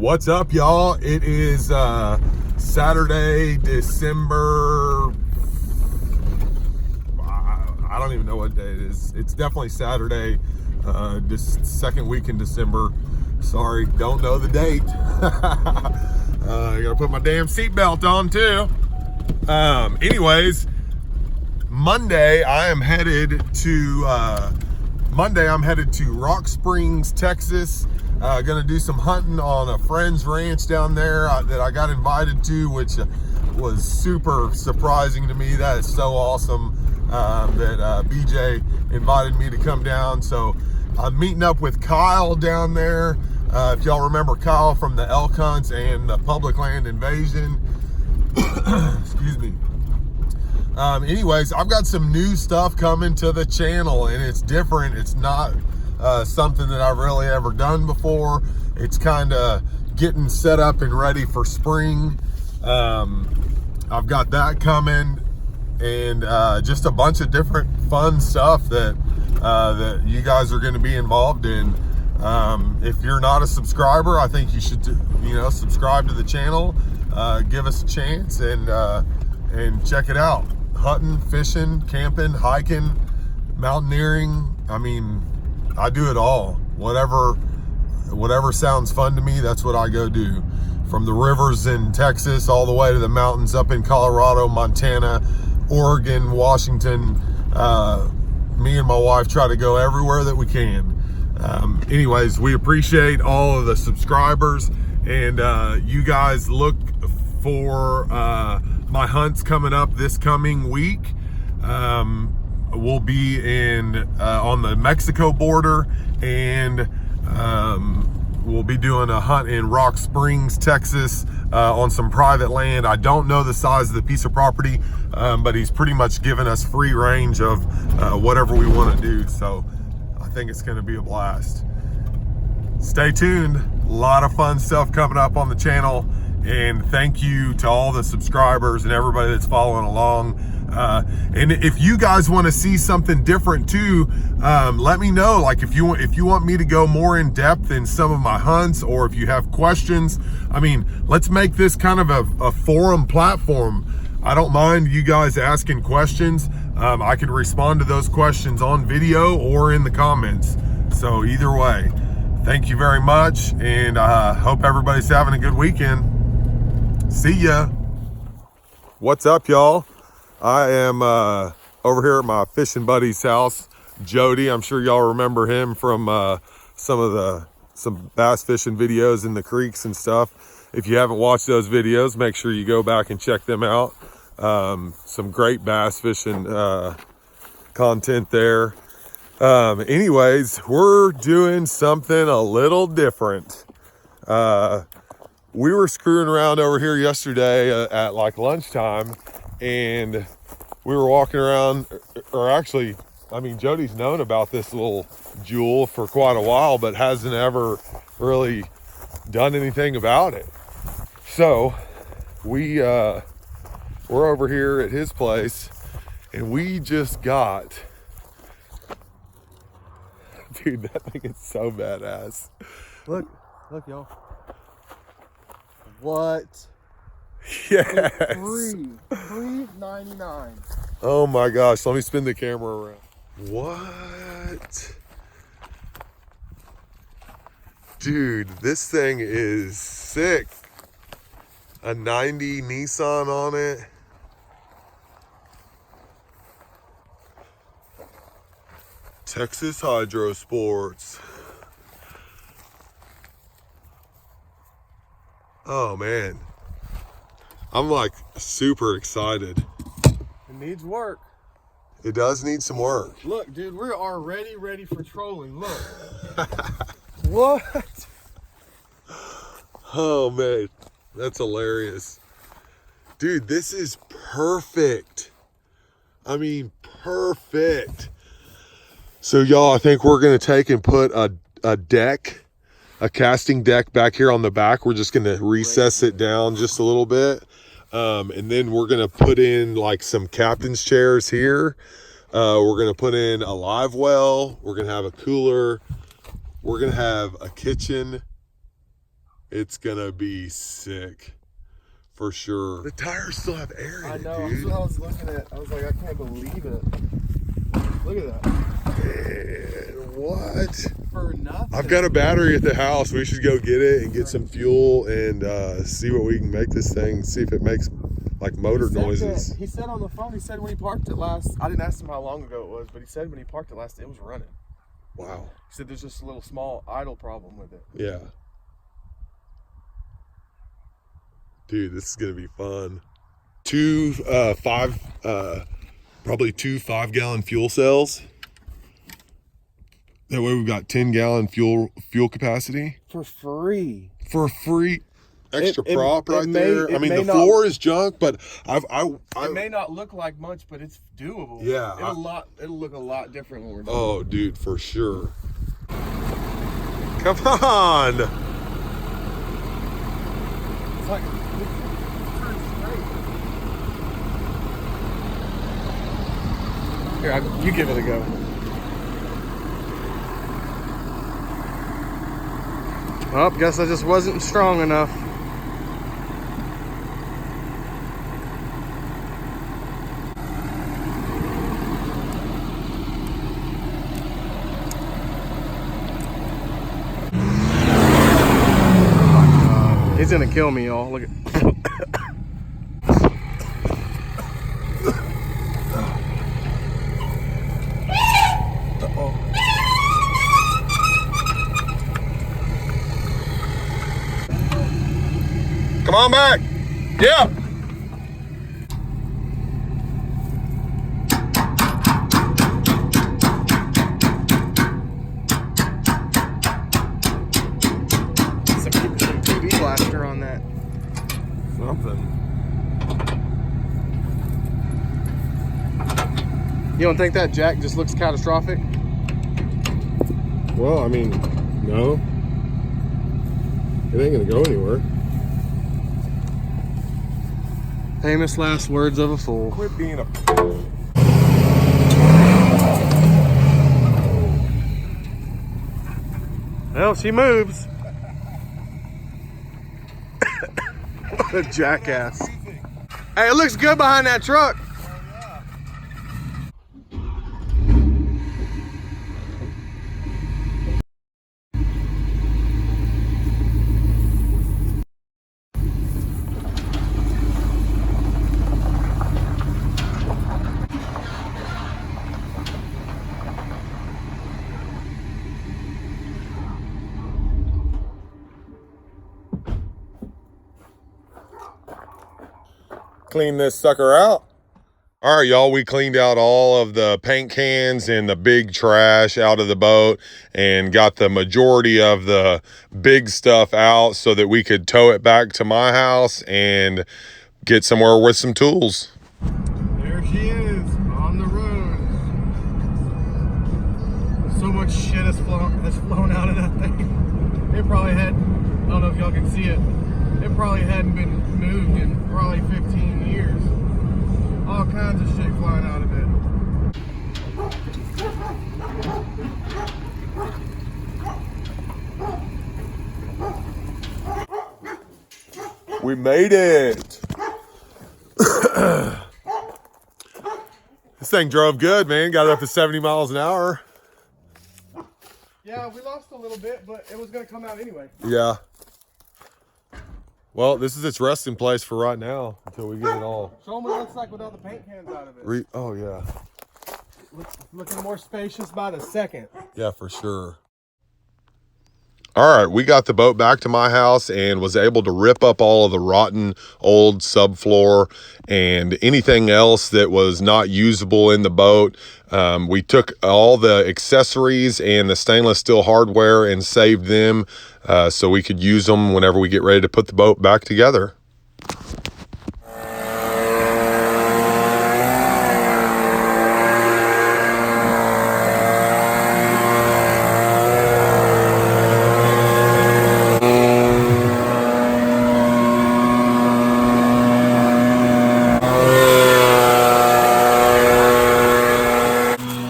What's up, y'all? It is Saturday, December. I don't even know what day it is. It's definitely Saturday, this second week in December. Sorry, don't know the date. I gotta put my damn seatbelt on too. Anyways, Monday I'm headed to Rock Springs, Texas. Gonna do some hunting on a friend's ranch down there that I got invited to, which was super surprising to me. That is so awesome that BJ invited me to come down. So I'm meeting up with Kyle down there. If y'all remember Kyle from the elk hunts and the public land invasion. Excuse me. Anyways, I've got some new stuff coming to the channel, and it's different. It's not something that I've really ever done before. It's kind of getting set up and ready for spring. I've got that coming, and just a bunch of different fun stuff that you guys are going to be involved in. If you're not a subscriber, I think you should, subscribe to the channel, give us a chance, and check it out. Hunting, fishing, camping, hiking, mountaineering. I mean, I do it all. Whatever sounds fun to me, that's what I go do. From the rivers in Texas all the way to the mountains up in Colorado, Montana, Oregon, Washington. Me and my wife try to go everywhere that we can. Anyways, we appreciate all of the subscribers, and you guys look for my hunts coming up this coming week. We'll be on the Mexico border, and we'll be doing a hunt in Rock Springs, Texas, on some private land. I don't know the size of the piece of property, but he's pretty much given us free range of whatever we want to do. So I think it's going to be a blast. Stay tuned. A lot of fun stuff coming up on the channel, and thank you to all the subscribers and everybody that's following along. And if you guys want to see something different too, let me know. Like if you want me to go more in depth in some of my hunts, or if you have questions, I mean, let's make this kind of a forum platform. I don't mind you guys asking questions. I can respond to those questions on video or in the comments. So either way, thank you very much, and I hope everybody's having a good weekend. See ya. What's up, y'all? I am over here at my fishing buddy's house, Jody. I'm sure y'all remember him from some bass fishing videos in the creeks and stuff. If you haven't watched those videos, make sure you go back and check them out. Some great bass fishing content there. Anyways, we're doing something a little different. We were screwing around over here yesterday at like lunchtime, and we were walking around, or actually, I mean, Jody's known about this little jewel for quite a while, but hasn't ever really done anything about it. So we're over here at his place, and we just got, dude, that thing is so badass. Look, y'all. What? Yes. $3.99. Oh my gosh, let me spin the camera around. What? Dude, this thing is sick. A 90 Nissan on it. Texas Hydro Sports. Oh man, I'm like super excited. It needs work. It does need some work. Look, dude, we are already ready for trolling. Look. What? Oh man, that's hilarious. Dude, this is perfect. I mean, perfect. So y'all, I think we're gonna take and put a deck, a casting deck back here on the back. We're just gonna recess it down just a little bit. And then we're gonna put in like some captain's chairs here. We're gonna put in a live well. We're gonna have a cooler. We're gonna have a kitchen It's gonna be sick for sure. The tires still have air in I it, know. dude. That's what I was looking at. I was like, I can't believe it. Look at that. Man, what? For nothing. I've got a battery at the house. We should go get it and get some fuel and see what we can make this thing. See if it makes like motor noises. He said on the phone, he said when he parked it last, I didn't ask him how long ago it was, but he said when he parked it last, it was running. Wow. He said there's just a little small idle problem with it. Yeah. Dude, this is gonna be fun. Probably two 5-gallon fuel cells. That way we've got 10-gallon fuel capacity. For free. For free. Extra It prop right may- there. it I mean, may the not- floor is junk, but It may not look like much, but it's doable. Yeah, It'll look a lot different when we're done. Oh, dude, for sure. Come on. It's like it's turned straight. Here, you give it a go. Well, guess I just wasn't strong enough. He's gonna kill me, y'all. Look at. Come on back. Yeah. Some TV blaster on that. Something. You don't think that jack just looks catastrophic? Well, I mean, no. It ain't gonna go anywhere. Famous last words of a fool. Quit being a. Well, she moves. What a jackass. Hey, it looks good behind that truck. Clean this sucker out. All right, y'all, we cleaned out all of the paint cans and the big trash out of the boat and got the majority of the big stuff out so that we could tow it back to my house and get somewhere with some tools. There she is, on the road. So much shit has flown out of that thing. It probably had, I don't know if y'all can see it, it probably hadn't been moved in probably 15 years. All kinds of shit flying out of it. We made it. This thing drove good, man. Got it up to 70 miles an hour. Yeah, we lost a little bit, but it was going to come out anyway. Yeah. Well, this is its resting place for right now until we get it all. Show them what it looks like without the paint cans out of it. Oh, yeah. Looking more spacious by the second. Yeah, for sure. All right, we got the boat back to my house and was able to rip up all of the rotten old subfloor and anything else that was not usable in the boat. We took all the accessories and the stainless steel hardware and saved them so we could use them whenever we get ready to put the boat back together.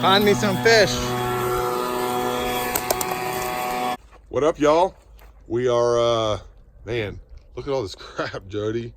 Find me some fish. What up, y'all? We are Man, look at all this crap, Jody.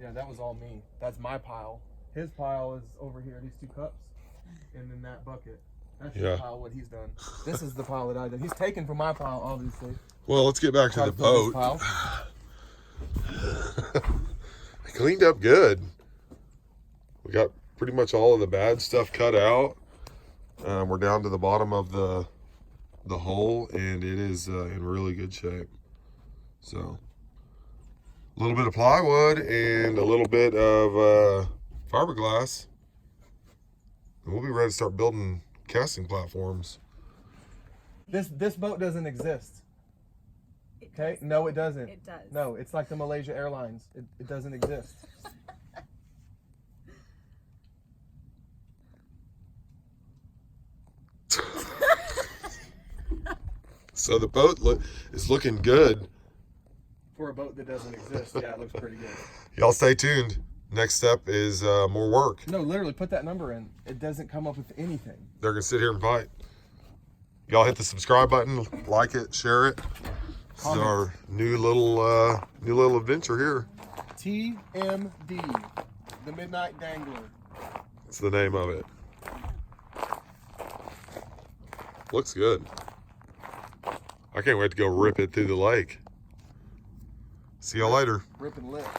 Yeah, that was all me. That's my pile. His pile is over here, these 2 cups, and then that bucket. That's his pile, what he's done. This is the pile that I did. He's taken from my pile, obviously. Well, let's get back to the boat. I cleaned up good. We got pretty much all of the bad stuff cut out. We're down to the bottom of the hole, and it is in really good shape. So, a little bit of plywood and a little bit of fiberglass, and we'll be ready to start building casting platforms. This boat doesn't exist. Okay? No, it doesn't. It does. No, it's like the Malaysia Airlines. It doesn't exist. So the boat is looking good. For a boat that doesn't exist, yeah, it looks pretty good. Y'all stay tuned. Next step is more work. No, literally, put that number in. It doesn't come up with anything. They're gonna sit here and fight. Y'all hit the subscribe button, like it, share it. This is our new little adventure here. TMD, the Midnight Dangler. That's the name of it. Looks good. I can't wait to go rip it through the lake. See y'all later. Ripping lips.